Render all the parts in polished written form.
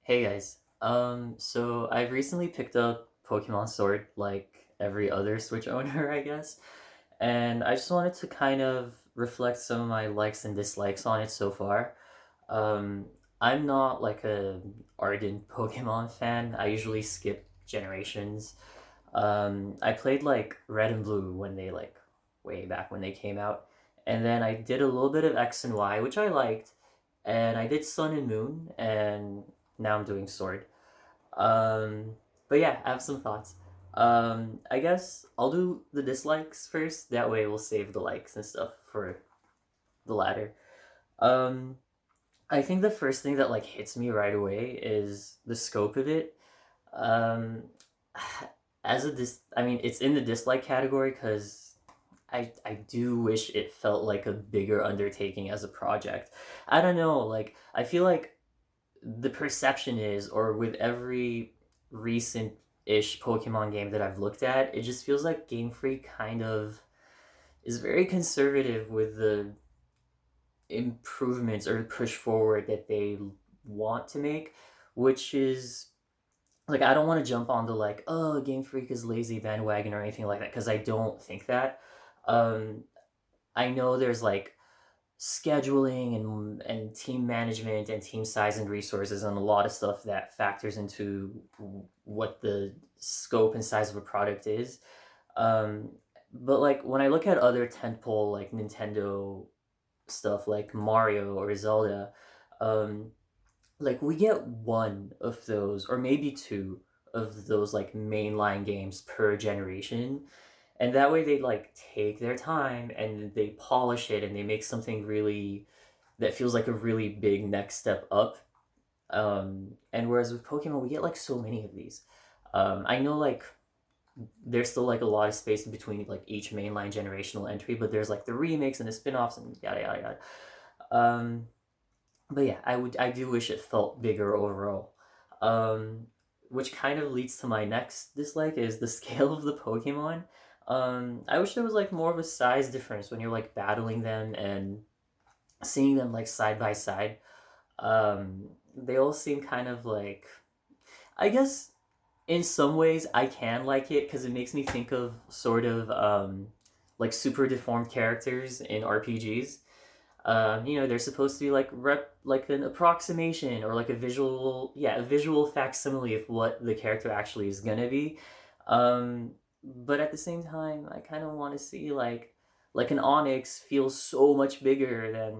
Hey guys. So I've recently picked up Pokemon Sword like every other Switch owner, I guess. And I just wanted to kind of reflect some of my likes and dislikes on it so far. Um, I'm not like a ardent Pokemon fan. I usually skip generations. I played like Red and Blue when they like way back when they came out. And then I did a little bit of X and Y, which I liked, and I did Sun and Moon, and now I'm doing Sword. Um, but yeah, I have some thoughts. I guess I'll do the dislikes first. That way, we'll save the likes and stuff for the latter. Um, I think the first thing that like hits me right away is the scope of it. Um, I mean, it's in the dislike category because I do wish it felt like a bigger undertaking as a project. I don't know, like I feel like the perception is, or with every recent ish Pokemon game that I've looked at, it just feels like Game Freak kind of is very conservative with the improvements or push forward that they want to make, which is like I don't want to jump on the like, oh, Game Freak is lazy bandwagon or anything like that, because I don't think that. Um, I know there's like scheduling and team management and team size and resources and a lot of stuff that factors into what the scope and size of a product is. Um, but like when I look at other tentpole like Nintendo stuff like Mario or Zelda, um, like we get one of those or maybe two of those like mainline games per generation, and that way they like take their time and they polish it and they make something really that feels like a really big next step up. And whereas with Pokemon we get like so many of these. I know like there's still like a lot of space in between like each mainline generational entry, but there's like the remakes and the spin-offs and yada yada yada. um, but yeah, I do wish it felt bigger overall. Um, which kind of leads to my next dislike is the scale of the Pokemon. I wish there was like more of a size difference when you're like battling them and seeing them like side by side. They all seem kind of like, I guess in some ways I can like it because it makes me think of sort of like super deformed characters in RPGs. They're supposed to be like like an approximation or like a visual facsimile of what the character actually is gonna be. But at the same time, I kind of want to see like an Onyx feels so much bigger than,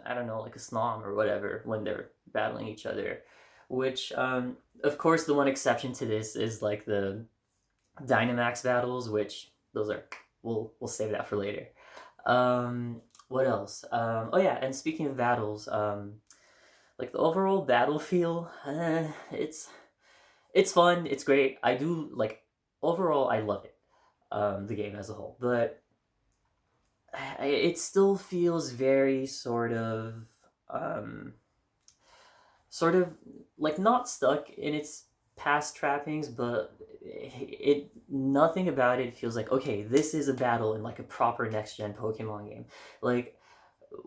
I don't know, like a Snom or whatever when they're battling each other. Which, of course, the one exception to this is like the Dynamax battles, which those are we'll save that for later. What else? Oh yeah, and speaking of battles, like the overall battle feel, it's fun, it's great. I do like overall, I love it. The game as a whole, but it still feels very um, sort of like not stuck in its past trappings, but it nothing about it feels like okay, this is a battle in like a proper next gen Pokemon game. Like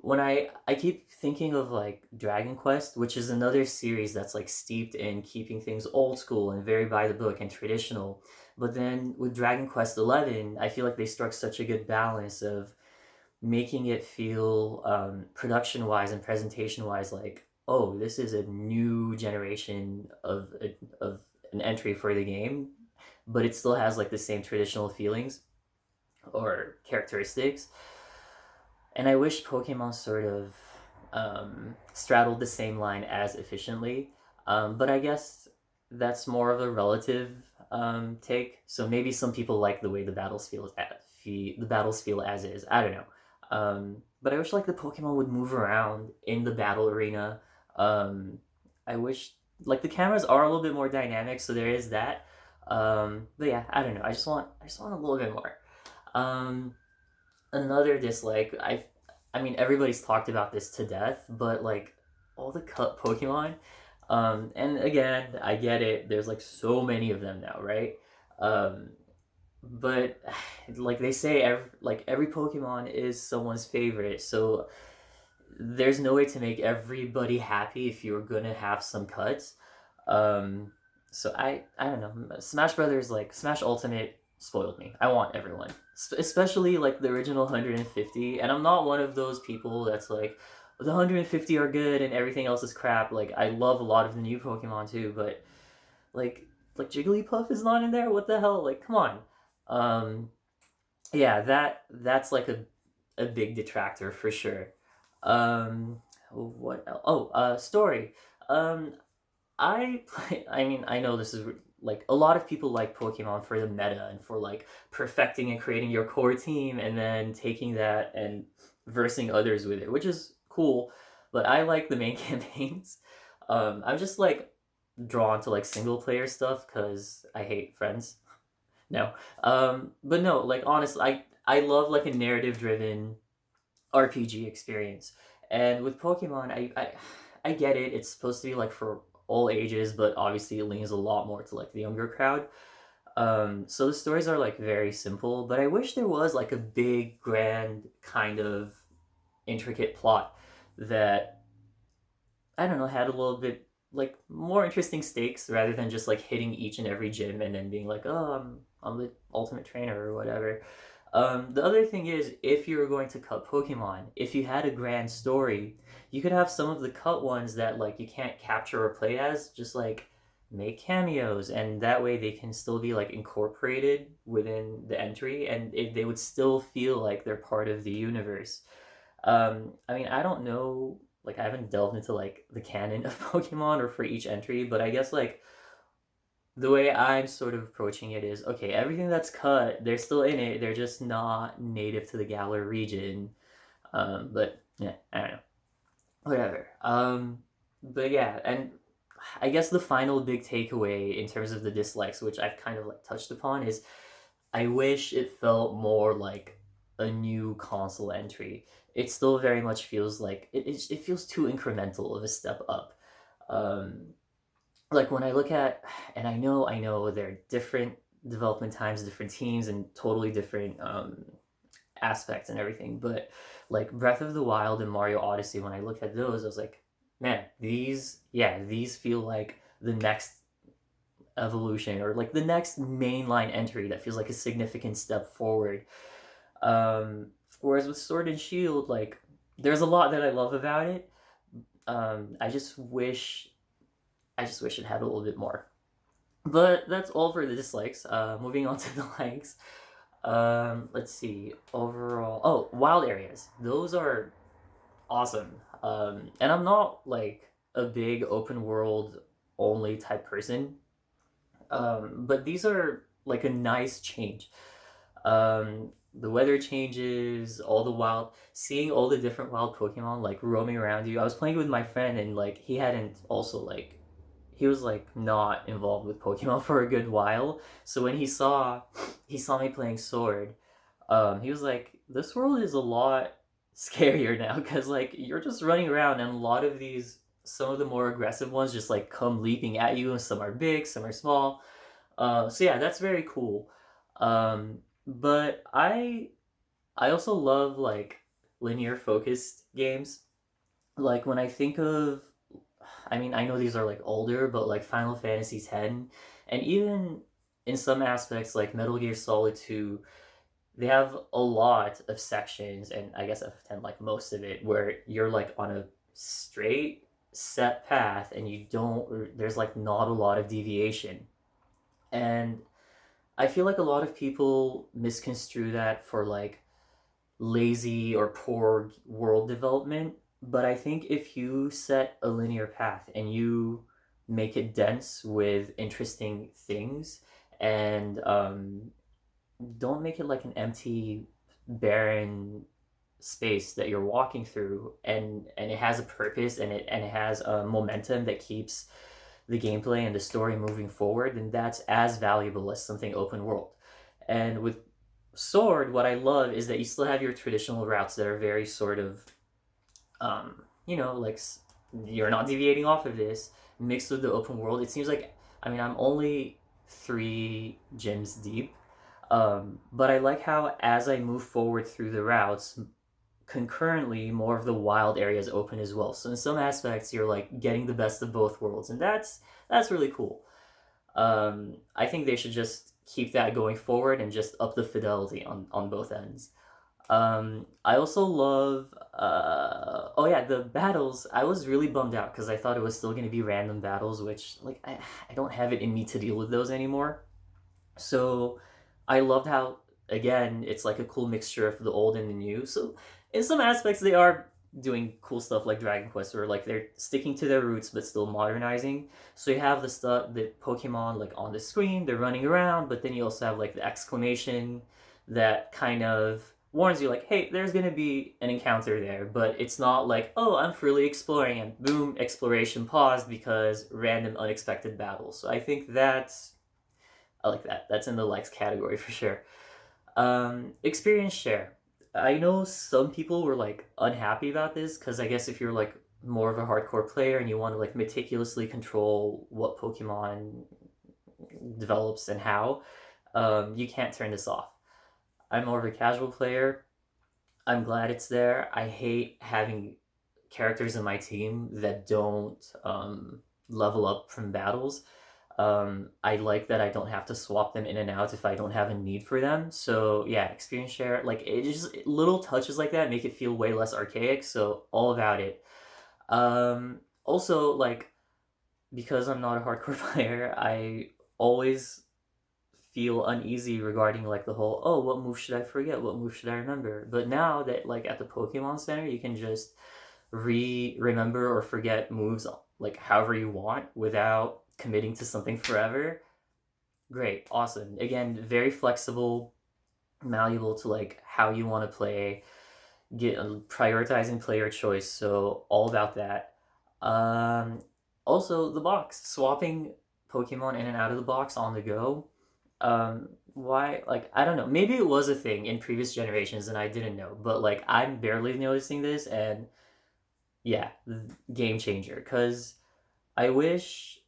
when I keep thinking of like Dragon Quest, which is another series that's like steeped in keeping things old school and very by the book and traditional. But then with Dragon Quest 11, I feel like they struck such a good balance of making it feel production wise and presentation wise like, oh, this is a new generation of an entry for the game, but it still has like the same traditional feelings or characteristics. And I wish Pokemon sort of straddled the same line as efficiently. But I guess that's more of a relative take. So maybe some people like the way the battles feel as is. I don't know. But I wish like the Pokemon would move around in the battle arena. Um, I wish like the cameras are a little bit more dynamic, so there is that. But yeah, I don't know. I just want a little bit more. Um, Another dislike, I mean everybody's talked about this to death, but like all the cut Pokemon, and again I get it, there's like so many of them now, right? um but like they say every Pokemon is someone's favorite, so there's no way to make everybody happy if you're gonna have some cuts. Um, so I don't know. Smash Brothers, like Smash Ultimate, spoiled me. I want everyone, especially like the original 150. And I'm not one of those people that's like the 150 are good and everything else is crap. Like I love a lot of the new Pokemon too, but like Jigglypuff is not in there. What the hell? Like come on. Um, yeah, that's like a big detractor for sure. Um, what else? Oh, story. Um, I play. I mean, I know this is like a lot of people like Pokemon for the meta and for like perfecting and creating your core team and then taking that and versing others with it, which is cool. But I like the main campaigns. I'm just like drawn to like single player stuff because I hate friends. No, but no, like honestly, I love like a narrative driven RPG experience. And with Pokemon, I get it. It's supposed to be like for all ages, but obviously it leans a lot more to like the younger crowd. So the stories are like very simple, but I wish there was like a big, grand kind of intricate plot that I don't know had a little bit like more interesting stakes rather than just like hitting each and every gym and then being like, oh, I'm the ultimate trainer or whatever. The other thing is, if you were going to cut Pokemon, if you had a grand story, you could have some of the cut ones that like you can't capture or play as, just like make cameos, and that way they can still be like incorporated within the entry, and they would still feel like they're part of the universe. I mean, I don't know, like I haven't delved into like the canon of Pokemon or for each entry, but I guess like the way I'm sort of approaching it is okay, everything that's cut, they're still in it, they're just not native to the Galar region. But yeah, I don't know. Whatever. But yeah, and I guess the final big takeaway in terms of the dislikes, which I've kind of like touched upon, is I wish it felt more like a new console entry. It still very much feels like it feels too incremental of a step up. Um, like when I look at, and I know they're different development times, different teams, and totally different aspects and everything. But like Breath of the Wild and Mario Odyssey, when I looked at those, I was like, man, these feel like the next evolution or like the next mainline entry that feels like a significant step forward. Um, Whereas with Sword and Shield, like there's a lot that I love about it. I just wish it had a little bit more. But that's all for the dislikes. Moving on to the likes. Let's see. Overall, oh, wild areas. Those are awesome. And I'm not like a big open world only type person. But these are like a nice change. The weather changes, all the wild, seeing all the different wild Pokemon like roaming around you. I was playing with my friend and like he hadn't also like he was like not involved with Pokemon for a good while. So when he saw me playing Sword, he was like, "This world is a lot scarier now because like you're just running around and a lot of these, some of the more aggressive ones just like come leaping at you, and some are big, some are small. So yeah, that's very cool. But I also love like linear focused games. Like when I think of, I mean, I know these are like older, but like Final Fantasy X, and even in some aspects like Metal Gear Solid 2, they have a lot of sections, and I guess FF10 like most of it, where you're like on a straight set path and you don't, there's like not a lot of deviation. And I feel like a lot of people misconstrue that for like lazy or poor world development. But I think if you set a linear path and you make it dense with interesting things and don't make it like an empty, barren space that you're walking through, and it has a purpose and it has a momentum that keeps the gameplay and the story moving forward, then that's as valuable as something open world. And with Sword, what I love is that you still have your traditional routes that are very sort of, like you're not deviating off of this, mixed with the open world. It seems like, I mean, I'm only 3 gyms deep, but I like how as I move forward through the routes, concurrently more of the wild areas open as well. So in some aspects, you're like getting the best of both worlds, and that's really cool. I think they should just keep that going forward and just up the fidelity on both ends. I also love. Oh yeah, the battles. I was really bummed out because I thought it was still going to be random battles, which like I don't have it in me to deal with those anymore. So I loved how again it's like a cool mixture of the old and the new. So in some aspects they are doing cool stuff like Dragon Quest, or like they're sticking to their roots but still modernizing. So you have the stuff, the Pokemon like on the screen, they're running around, but then you also have like the exclamation that kind of warns you like, hey, there's gonna be an encounter there, but it's not like, oh, I'm freely exploring and boom, exploration paused because random unexpected battles. So I think that's I like that. That's in the likes category for sure. Experience share. I know some people were like unhappy about this because I guess if you're like more of a hardcore player and you want to like meticulously control what Pokemon develops and how, you can't turn this off. I'm more of a casual player. I'm glad it's there. I hate having characters in my team that don't level up from battles. I like that I don't have to swap them in and out if I don't have a need for them. So yeah, experience share, like it just little touches like that make it feel way less archaic. So all about it. Also like because I'm not a hardcore player, I always feel uneasy regarding like the whole what move should I forget, what move should I remember. But now that like at the Pokemon Center, you can just remember or forget moves like however you want without committing to something forever. Great, awesome. Again, very flexible, malleable to like how you want to play, get prioritizing player choice. So all about that. Um, Also the box, swapping Pokemon in and out of the box on the go. Why? Like I don't know. Maybe it was a thing in previous generations and I didn't know. But like I'm barely noticing this, and yeah, game changer. Cause I wish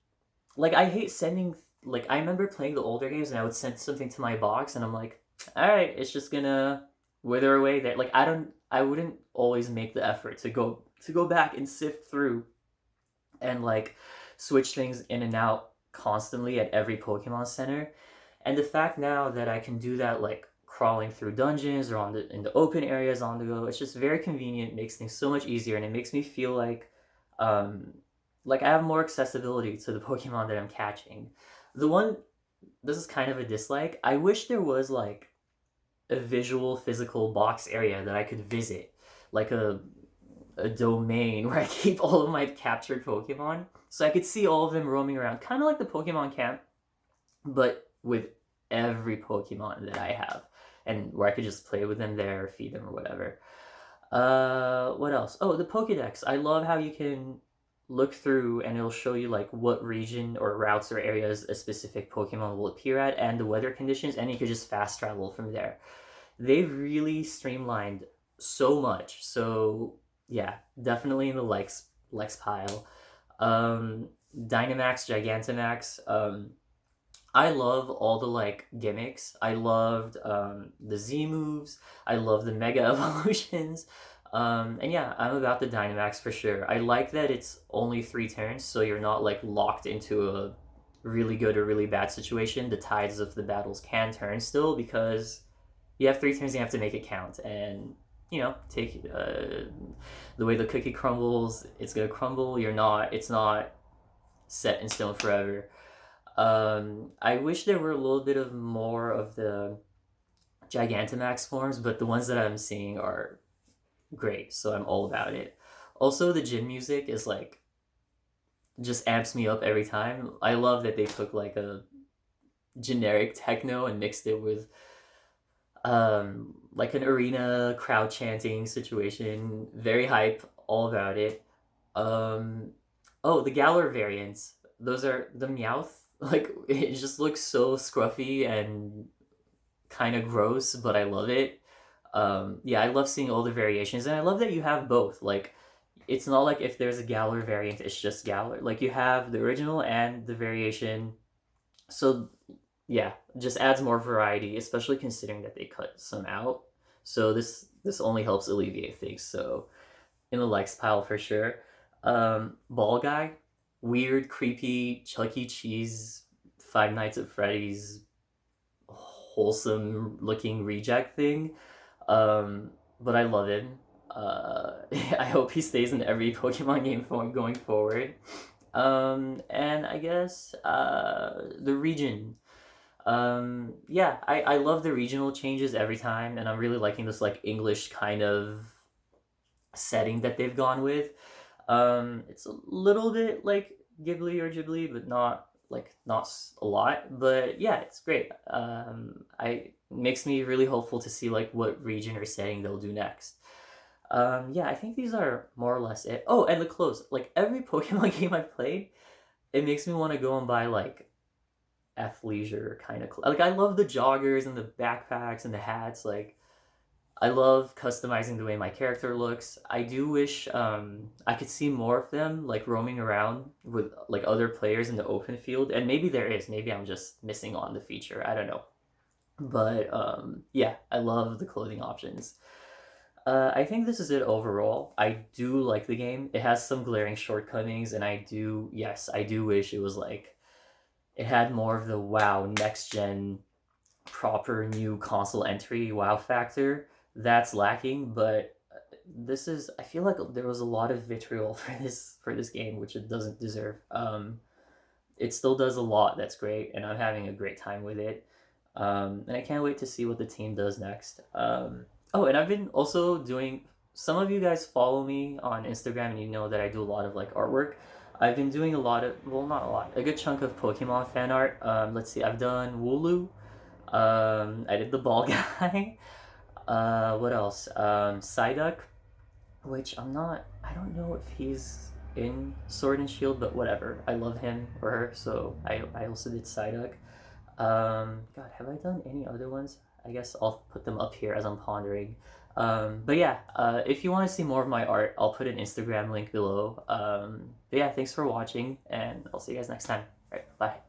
like I hate sending like I remember playing the older games and I would send something to my box and I'm like, all right, it's just gonna wither away there. Like I wouldn't always make the effort to go back and sift through and like switch things in and out constantly at every Pokemon Center. And the fact now that I can do that like crawling through dungeons or on the in the open areas on the go, it's just very convenient, makes things so much easier, and it makes me feel um like I have more accessibility to the Pokemon that I'm catching. The one This is kind of a dislike. I wish there was like a visual physical box area that I could visit, like a domain where I keep all of my captured Pokemon, so I could see all of them roaming around, kind of like the Pokemon camp, but with every Pokemon that I have, and where I could just play with them there, feed them or whatever. What else? Oh, the Pokédex. I love how you can look through and it'll show you like what region or routes or areas a specific Pokemon will appear at and the weather conditions, and you could just fast travel from there. They've really streamlined so much. So yeah, definitely in the likes pile. Um, Dynamax, Gigantamax. I love all the like gimmicks. I loved the Z moves. I love the Mega Evolutions. And yeah, I'm about the Dynamax for sure. I like that it's only 3 turns, so you're not like locked into a really good or really bad situation. The tides of the battles can turn still because you have 3 turns. You have to make it count, and take the way the cookie crumbles, it's gonna crumble. You're not. It's not set in stone forever. I wish there were a little bit of more of the Gigantamax forms, but the ones that I'm seeing are great, so I'm all about it. Also, the gym music is like just amps me up every time. I love that they took like a generic techno and mixed it with like an arena crowd chanting situation. Very hype, all about it. Um, oh, the Galar variants. Those are the Meowth. Like it just looks so scruffy and kind of gross, but I love it. Yeah, I love seeing all the variations, and I love that you have both. Like, it's not like if there's a Galar variant, it's just Galar. Like, you have the original and the variation. So, yeah, just adds more variety, especially considering that they cut some out. So this only helps alleviate things. So in the likes pile for sure. Ball Guy, weird, creepy, Chuck E. Cheese, Five Nights at Freddy's, wholesome looking reject thing. But I love him. I hope he stays in every Pokemon game going forward. And I guess the region. Yeah, I love the regional changes every time, and I'm really liking this like English kind of setting that they've gone with. It's a little bit like Ghibli, but not a lot. But yeah, it's great. I makes me really hopeful to see like what region or setting they'll do next. Yeah, I think these are more or less it. Oh, and the clothes. Like every Pokemon game I've played, it makes me want to go and buy like athleisure kind of like I love the joggers and the backpacks and the hats. Like I love customizing the way my character looks. I do wish I could see more of them like roaming around with like other players in the open field, and maybe there is. Maybe I'm just missing on the feature. I don't know. But yeah, I love the clothing options. I think this is it overall. I do like the game. It has some glaring shortcomings, and yes, I do wish it was like it had more of the wow next gen proper new console entry wow factor. That's lacking, but this is I feel like there was a lot of vitriol for this game, which it doesn't deserve. It still does a lot that's great, and I'm having a great time with it. And I can't wait to see what the team does next. Oh, and I've been also doing. Some of you guys follow me on Instagram, and you know that I do a lot of like artwork. I've been doing a lot of, well, not a lot, a good chunk of Pokemon fan art. Let's see, I've done Wooloo. I did the ball guy. What else? Psyduck, which I don't know if he's in Sword and Shield, but whatever. I love him or her, so I also did Psyduck. God, have I done any other ones? I guess I'll put them up here as I'm pondering. But yeah, if you want to see more of my art, I'll put an Instagram link below. But yeah, thanks for watching, and I'll see you guys next time. All right, bye.